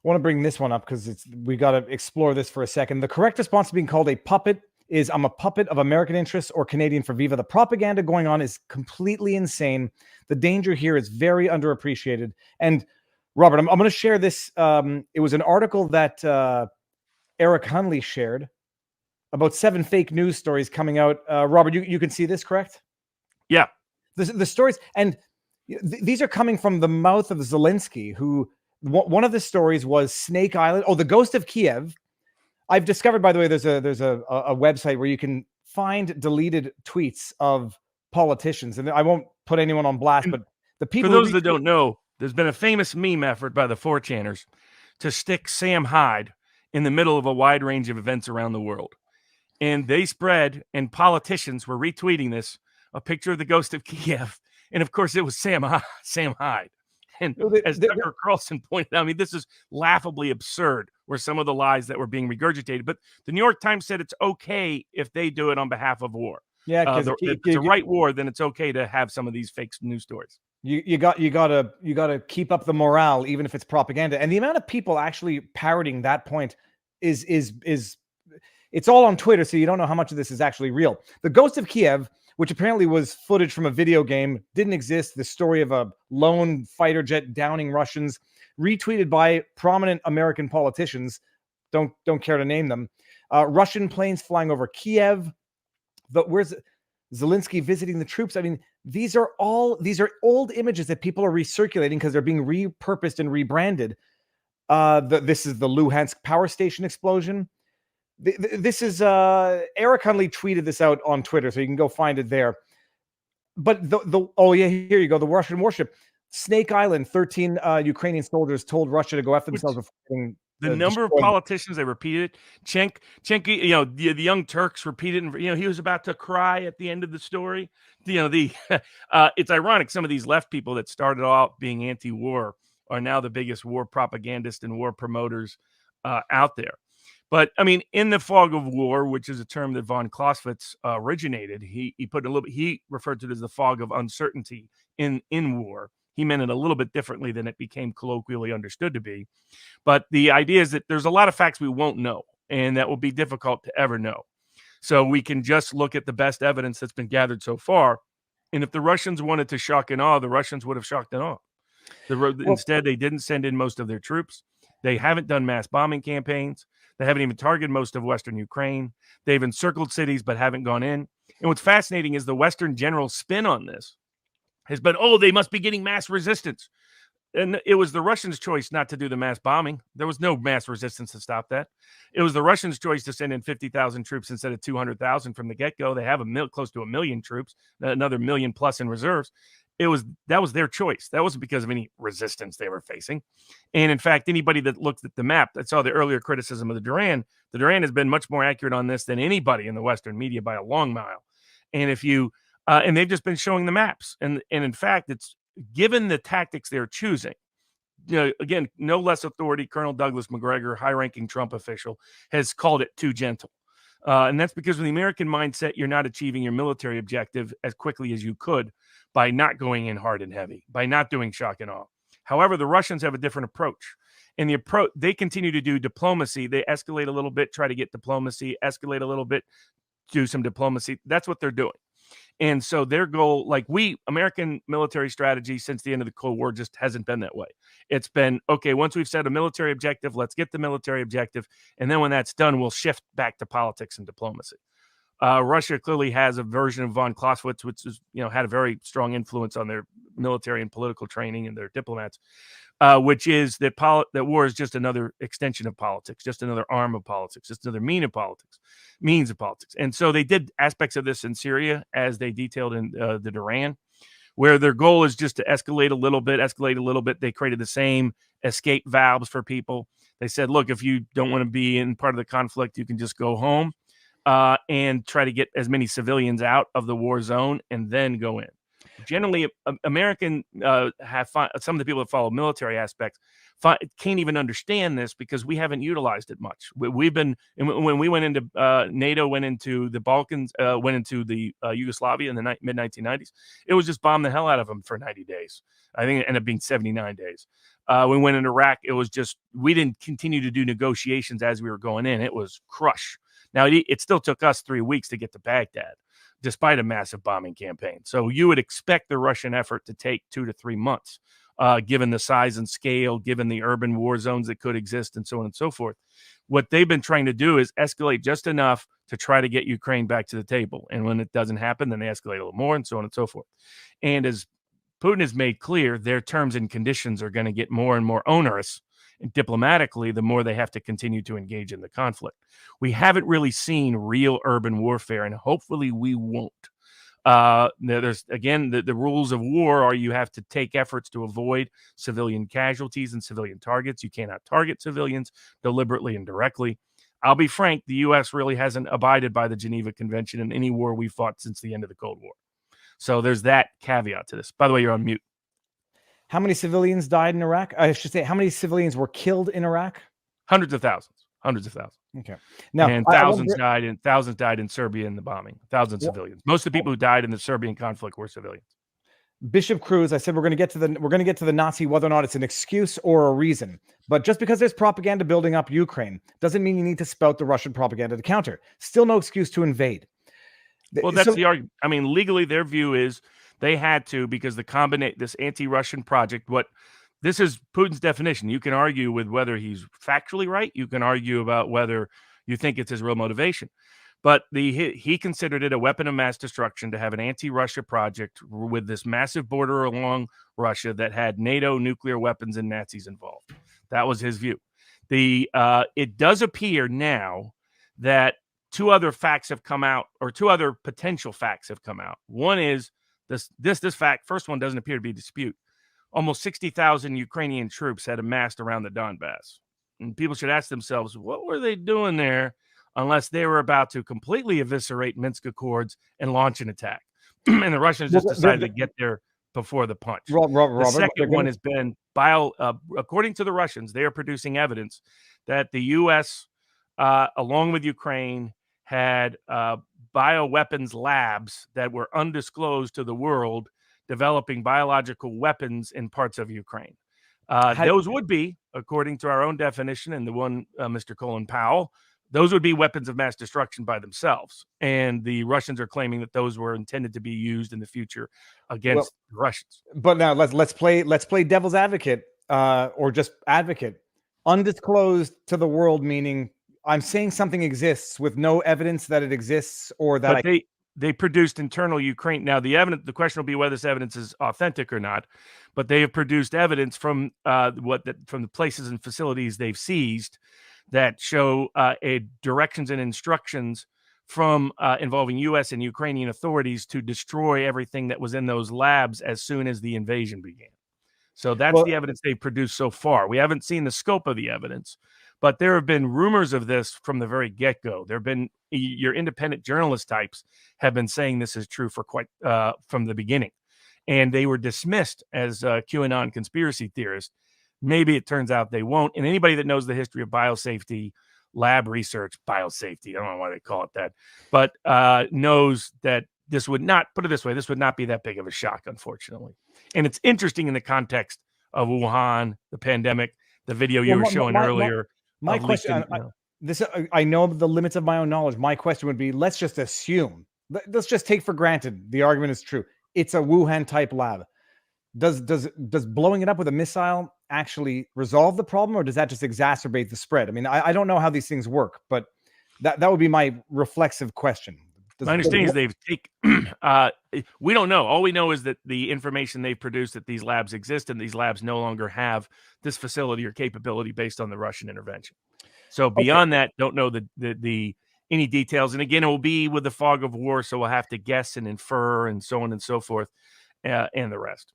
want to bring this one up because we got to explore this for a second. The correct response to being called a puppet is I'm a puppet of American interests or Canadian for Viva. The propaganda going on is completely insane. The danger here is very underappreciated. And Robert, I'm going to share this. It was an article that Eric Hunley shared about 7 fake news stories coming out. Robert, you can see this, correct? Yeah. The stories, and these are coming from the mouth of Zelensky, who one of the stories was Snake Island. Oh, the ghost of Kiev. I've discovered, by the way, there's a website where you can find deleted tweets of politicians, and I won't put anyone on blast, but the people. For those that don't know, there's been a famous meme effort by the 4chaners to stick Sam Hyde in the middle of a wide range of events around the world. And they spread, and politicians were retweeting this, a picture of the ghost of Kiev. And of course, it was Sam Hyde. And as Tucker Carlson pointed out, I mean, this is laughably absurd, were some of the lies that were being regurgitated. But the New York Times said it's okay if they do it on behalf of war. Yeah, because if it's a right war, then it's okay to have some of these fake news stories. You gotta keep up the morale, even if it's propaganda. And the amount of people actually parroting that point is it's all on Twitter, so you don't know how much of this is actually real. The Ghost of Kiev, which apparently was footage from a video game, didn't exist. The story of a lone fighter jet downing Russians, retweeted by prominent American politicians. Don't care to name them. Russian planes flying over Kiev. Where's Zelensky visiting the troops? I mean, these are old images that people are recirculating because they're being repurposed and rebranded. This is the Luhansk power station explosion. This is Eric Hunley tweeted this out on Twitter, so you can go find it there. But oh yeah, here you go. The Russian warship, Snake Island. 13 Ukrainian soldiers told Russia to go after themselves before the number of politicians they repeated it. Chenky, the Young Turks repeated, and he was about to cry at the end of the story. It's ironic. Some of these left people that started off being anti-war are now the biggest war propagandists and war promoters out there. But I mean, in the fog of war, which is a term that von Clausewitz originated, he put a little bit. He referred to it as the fog of uncertainty in war. He meant it a little bit differently than it became colloquially understood to be. But the idea is that there's a lot of facts we won't know, and that will be difficult to ever know. So we can just look at the best evidence that's been gathered so far. And if the Russians wanted to shock and awe, the Russians would have shocked and awe. Instead, they didn't send in most of their troops. They haven't done mass bombing campaigns. They haven't even targeted most of Western Ukraine. They've encircled cities but haven't gone in. And what's fascinating is the Western general spin on this has been, they must be getting mass resistance. And it was the Russians' choice not to do the mass bombing. There was no mass resistance to stop that. It was the Russians' choice to send in 50,000 troops instead of 200,000 from the get-go. They have close to 1 million troops, another 1 million plus in reserves. That was their choice. That wasn't because of any resistance they were facing. And in fact, anybody that looked at the map that saw the earlier criticism of the Duran has been much more accurate on this than anybody in the Western media by a long mile. And if you and they've just been showing the maps. And in fact, it's given the tactics they're choosing. Again, no less authority, Colonel Douglas McGregor, high-ranking Trump official, has called it too gentle. And that's because with the American mindset, you're not achieving your military objective as quickly as you could by not going in hard and heavy, by not doing shock and awe. However, the Russians have a different approach. And they continue to do diplomacy. They escalate a little bit, try to get diplomacy, escalate a little bit, do some diplomacy. That's what they're doing. And so their goal, American military strategy since the end of the Cold War just hasn't been that way. It's been, okay, once we've set a military objective, let's get the military objective. And then when that's done, we'll shift back to politics and diplomacy. Russia clearly has a version of von Clausewitz, which is, had a very strong influence on their military and political training and their diplomats, which is that war is just another extension of politics, just another arm of politics, just another means of politics. And so they did aspects of this in Syria, as they detailed in the Duran, where their goal is just to escalate a little bit. They created the same escape valves for people. They said, look, if you don't want to be in part of the conflict, you can just go home and try to get as many civilians out of the war zone and then go in. Generally, American some of the people that follow military aspects can't even understand this because we haven't utilized it much. We've been, when we went into NATO, went into the Balkans, went into the Yugoslavia in the mid-1990s, it was just bomb the hell out of them for 90 days. I think it ended up being 79 days. We went in Iraq. It was just, we didn't continue to do negotiations as we were going in. It was crush. Now, it still took us 3 weeks to get to Baghdad, despite a massive bombing campaign. So you would expect the Russian effort to take 2 to 3 months, given the size and scale, given the urban war zones that could exist, and so on and so forth. What they've been trying to do is escalate just enough to try to get Ukraine back to the table. And when it doesn't happen, then they escalate a little more, and so on and so forth. And as Putin has made clear, their terms and conditions are going to get more and more onerous. And diplomatically, the more they have to continue to engage in the conflict. We haven't really seen real urban warfare, and hopefully we won't. There's, again, the rules of war are you have to take efforts to avoid civilian casualties and civilian targets. You cannot target civilians deliberately and directly. I'll be frank, the U.S. really hasn't abided by the Geneva Convention in any war we fought since the end of the Cold War. So there's that caveat to this. By the way, you're on mute. How many civilians died in Iraq? I should say, how many civilians were killed in Iraq? Hundreds of thousands. Okay. Now, and thousands died in Serbia in the bombing. Thousands of civilians. Most of the people who died in the Serbian conflict were civilians. Bishop Cruz, I said we're going to get to the Nazi, whether or not it's an excuse or a reason. But just because there's propaganda building up Ukraine doesn't mean you need to spout the Russian propaganda to counter. Still no excuse to invade. Well, that's the argument. I mean, legally, their view is they had to, because this anti-Russian project, this is Putin's definition. You can argue with whether he's factually right. You can argue about whether you think it's his real motivation. But he considered it a weapon of mass destruction to have an anti-Russia project with this massive border along Russia that had NATO nuclear weapons and Nazis involved. That was his view. It does appear now that two other facts have come out, or two other potential facts have come out. One is this fact. First one doesn't appear to be dispute. Almost 60,000 Ukrainian troops had amassed around the Donbass. And people should ask themselves, what were they doing there unless they were about to completely eviscerate Minsk Accords and launch an attack? And the Russians just decided to get there before the punch. The second one has been, according to the Russians, they are producing evidence that the U.S., along with Ukraine, had bioweapons labs that were undisclosed to the world, developing biological weapons in parts of Ukraine. Those would be, according to our own definition and the one Mr. Colin Powell, those would be weapons of mass destruction by themselves. And the Russians are claiming that those were intended to be used in the future against the Russians. But now let's play devil's advocate, or just advocate. Undisclosed to the world, meaning I'm saying something exists with no evidence that it exists, or that they produced internal Ukraine. Now, the question will be whether this evidence is authentic or not, but they have produced evidence from from the places and facilities they've seized that show directions and instructions from involving U.S. and Ukrainian authorities to destroy everything that was in those labs as soon as the invasion began. So that's the evidence they've produced so far. We haven't seen the scope of the evidence, but there have been rumors of this from the very get-go. There have been, your independent journalist types have been saying this is true for quite from the beginning. And they were dismissed as QAnon conspiracy theorists. Maybe it turns out they won't. And anybody that knows the history of biosafety, lab research, biosafety, I don't know why they call it that, but knows that this would not, put it this way, this would not be that big of a shock, unfortunately. And it's interesting in the context of Wuhan, the pandemic, the video you were showing earlier. My question, I know the limits of my own knowledge. My question would be, let's just assume, let's just take for granted the argument is true. It's a Wuhan type lab. Does blowing it up with a missile actually resolve the problem, or does that just exacerbate the spread? I mean, I don't know how these things work, but that would be my reflexive question. My understanding is they've taken, we don't know. All we know is that the information they've produced, that these labs exist and these labs no longer have this facility or capability based on the Russian intervention. So beyond that, don't know the any details. And again, it will be with the fog of war. So we'll have to guess and infer and so on and so forth, and the rest.